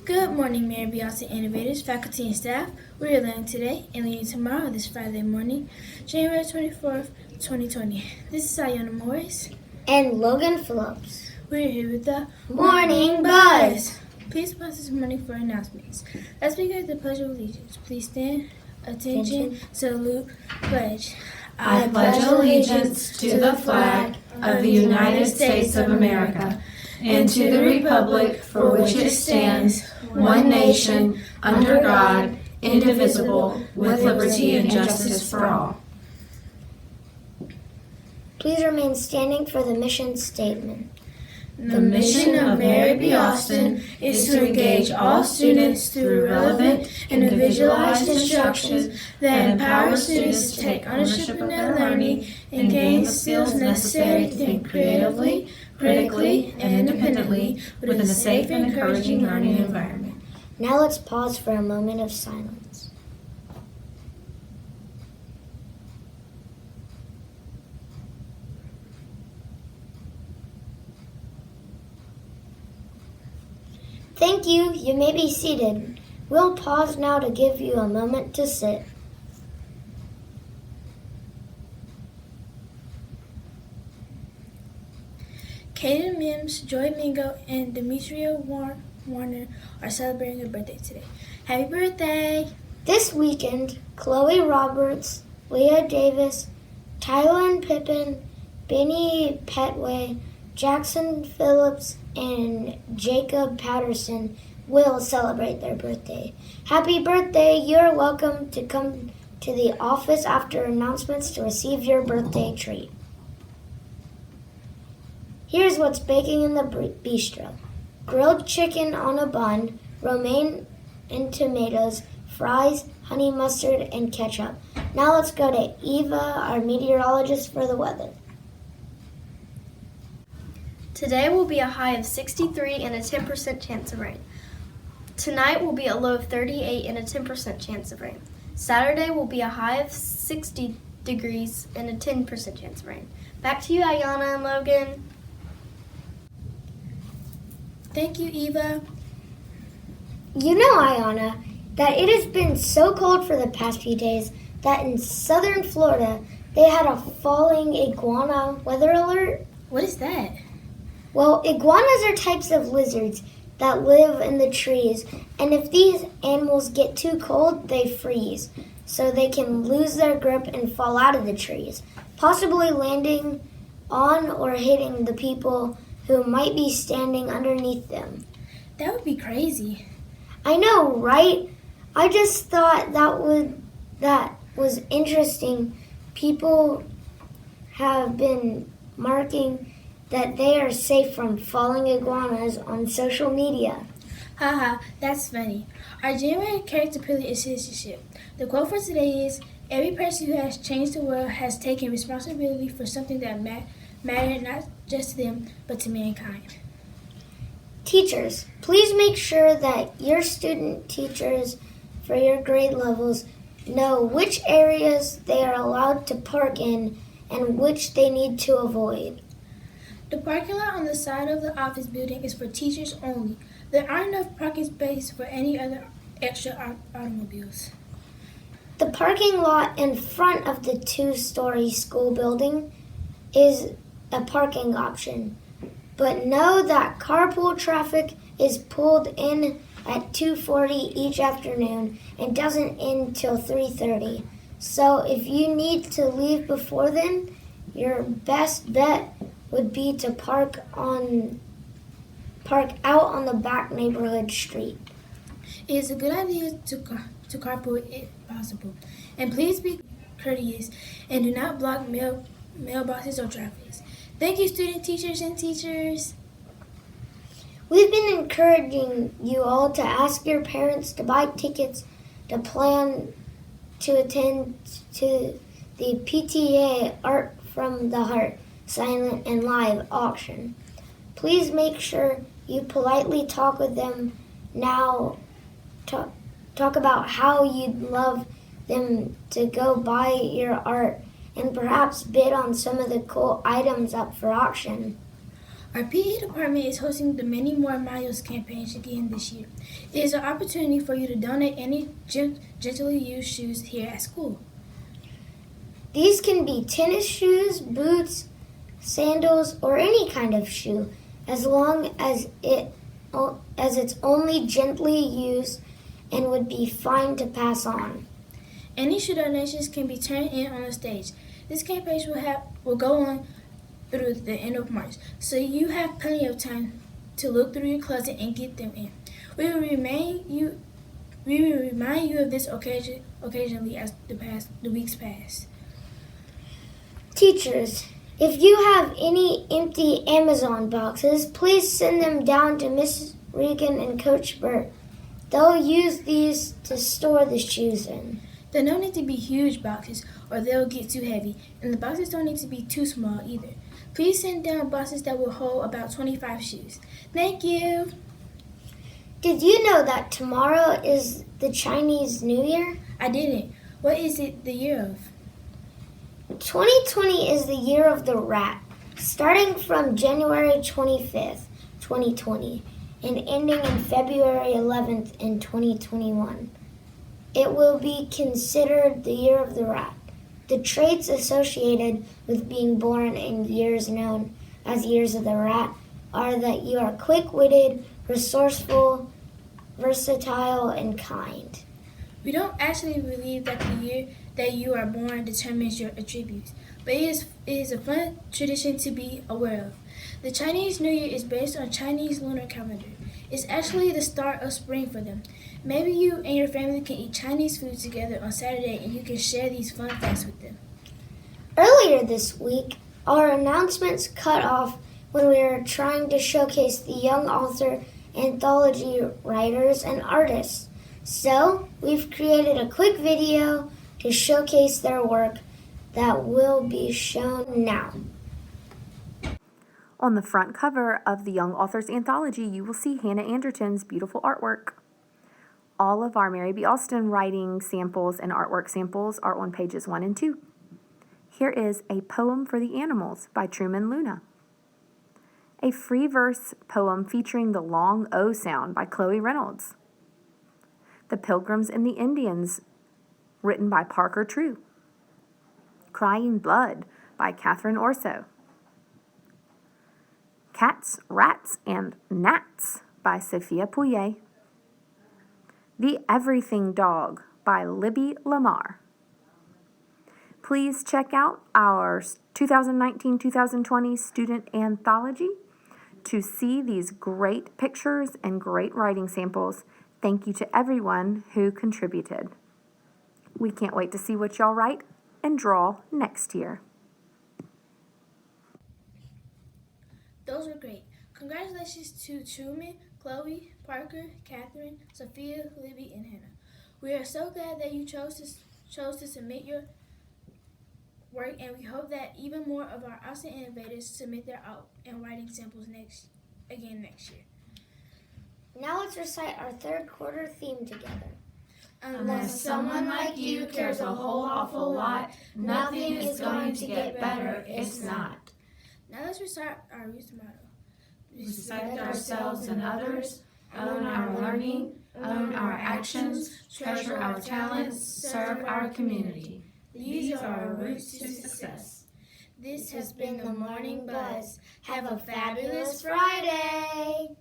Good morning, Mary Beyonce Innovators, faculty and staff. We're learning today and leading tomorrow this Friday morning, January 24th, 2020. This is Ayana Morris and Logan Phillips. We're here with the Morning Buzz. Please pause this morning for announcements. Let's begin with the Pledge of Allegiance. Please stand, attention, salute, pledge. I pledge allegiance to the flag of the United States of America and to the republic for which it stands, one nation, under God, indivisible, with liberty and justice for all. Please remain standing for the mission statement. The mission of Mary B. Austin is to engage all students through relevant, individualized instruction that empowers students to take ownership in their learning and gain skills necessary to think creatively, critically, and independently within a safe and encouraging learning environment. Now let's pause for a moment of silence. Thank you. You may be seated. We'll pause now to give you a moment to sit. Kaden Mims, Joy Mingo, and Demetria Warner are celebrating their birthday today. Happy birthday! This weekend, Chloe Roberts, Leah Davis, Tylen Pippin, Benny Petway, Jackson Phillips, and Jacob Patterson will celebrate their birthday. Happy birthday! You're welcome to come to the office after announcements to receive your birthday treat. Here's what's baking in the bistro. Grilled chicken on a bun, romaine and tomatoes, fries, honey mustard, and ketchup. Now let's go to Eva, our meteorologist, for the weather. Today will be a high of 63 and a 10% chance of rain. Tonight will be a low of 38 and a 10% chance of rain. Saturday will be a high of 60 degrees and a 10% chance of rain. Back to you, Ayana and Logan. Thank you, Eva. You know, Ayana, that it has been so cold for the past few days that in southern Florida, they had a falling iguana weather alert. What is that? Well, iguanas are types of lizards that live in the trees, and if these animals get too cold, they freeze, so they can lose their grip and fall out of the trees, possibly landing on or hitting the people who might be standing underneath them. That would be crazy. I know, right? I just thought that was interesting. People have been marking that they are safe from falling iguanas on social media. Haha, that's funny. Our January character pillar is citizenship. The quote for today is, every person who has changed the world has taken responsibility for something that mattered not just to them, but to mankind. Teachers, please make sure that your student teachers for your grade levels know which areas they are allowed to park in and which they need to avoid. The parking lot on the side of the office building is for teachers only. There aren't enough parking space for any other extra automobiles. The parking lot in front of the 2-story school building is a parking option. But know that carpool traffic is pulled in at 2:40 each afternoon and doesn't end till 3:30. So if you need to leave before then, your best bet would be to park out on the back neighborhood street. It is a good idea to carpool if possible. And please be courteous and do not block mailboxes or traffics. Thank you, student teachers and teachers. We've been encouraging you all to ask your parents to buy tickets to plan to attend to the PTA Art from the Heart silent and live auction. Please make sure you politely talk with them now. Talk about how you'd love them to go buy your art and perhaps bid on some of the cool items up for auction. Our PE department is hosting the Many More Miles campaign again this year. It is an opportunity for you to donate any gently used shoes here at school. These can be tennis shoes, boots, sandals, or any kind of shoe, as long as it's only gently used and would be fine to pass on. Any shoe donations can be turned in on the stage. This campaign will go on through the end of March, so you have plenty of time to look through your closet and get them in. We will remind you of this occasionally as the weeks pass. Teachers, if you have any empty Amazon boxes, please send them down to Miss Regan and Coach Burt. They'll use these to store the shoes in. They don't need to be huge boxes or they'll get too heavy, and the boxes don't need to be too small either. Please send down boxes that will hold about 25 shoes. Thank you. Did you know that tomorrow is the Chinese New Year? I didn't. What is it the year of? 2020 is the year of the rat, starting from January 25th, 2020, and ending in February 11th in 2021. It will be considered the year of the rat. The traits associated with being born in years known as years of the rat are that you are quick-witted, resourceful, versatile, and kind. We don't actually believe that the year that you are born determines your attributes, but it is a fun tradition to be aware of. The Chinese New Year is based on Chinese lunar calendar. It's actually the start of spring for them. Maybe you and your family can eat Chinese food together on Saturday and you can share these fun facts with them. Earlier this week, our announcements cut off when we were trying to showcase the young author anthology writers and artists. So, we've created a quick video to showcase their work that will be shown now. On the front cover of the Young Authors Anthology, you will see Hannah Anderton's beautiful artwork. All of our Mary B. Austin writing samples and artwork samples are on pages 1 and 2. Here is A Poem for the Animals by Truman Luna. A free verse poem featuring the long O sound by Chloe Reynolds. The Pilgrims and the Indians, written by Parker True. Crying Blood by Catherine Orso. Cats, Rats, and Gnats by Sophia Pouillet. The Everything Dog by Libby Lamar. Please check out our 2019-2020 student anthology to see these great pictures and great writing samples. Thank you to everyone who contributed. We can't wait to see what y'all write and draw next year. Those were great. Congratulations to Truman, Chloe, Parker, Catherine, Sophia, Libby, and Hannah. We are so glad that you chose to submit your work, and we hope that even more of our Austin innovators submit their art and writing samples next year. Now let's recite our third quarter theme together. Unless someone like you cares a whole awful lot, nothing is going to get better, it's not. Now let's recite our youth motto. Respect ourselves and others, own our learning, own our actions, treasure our talents, serve our community. These are our roots to success. This has been the Morning Buzz. Have a fabulous Friday!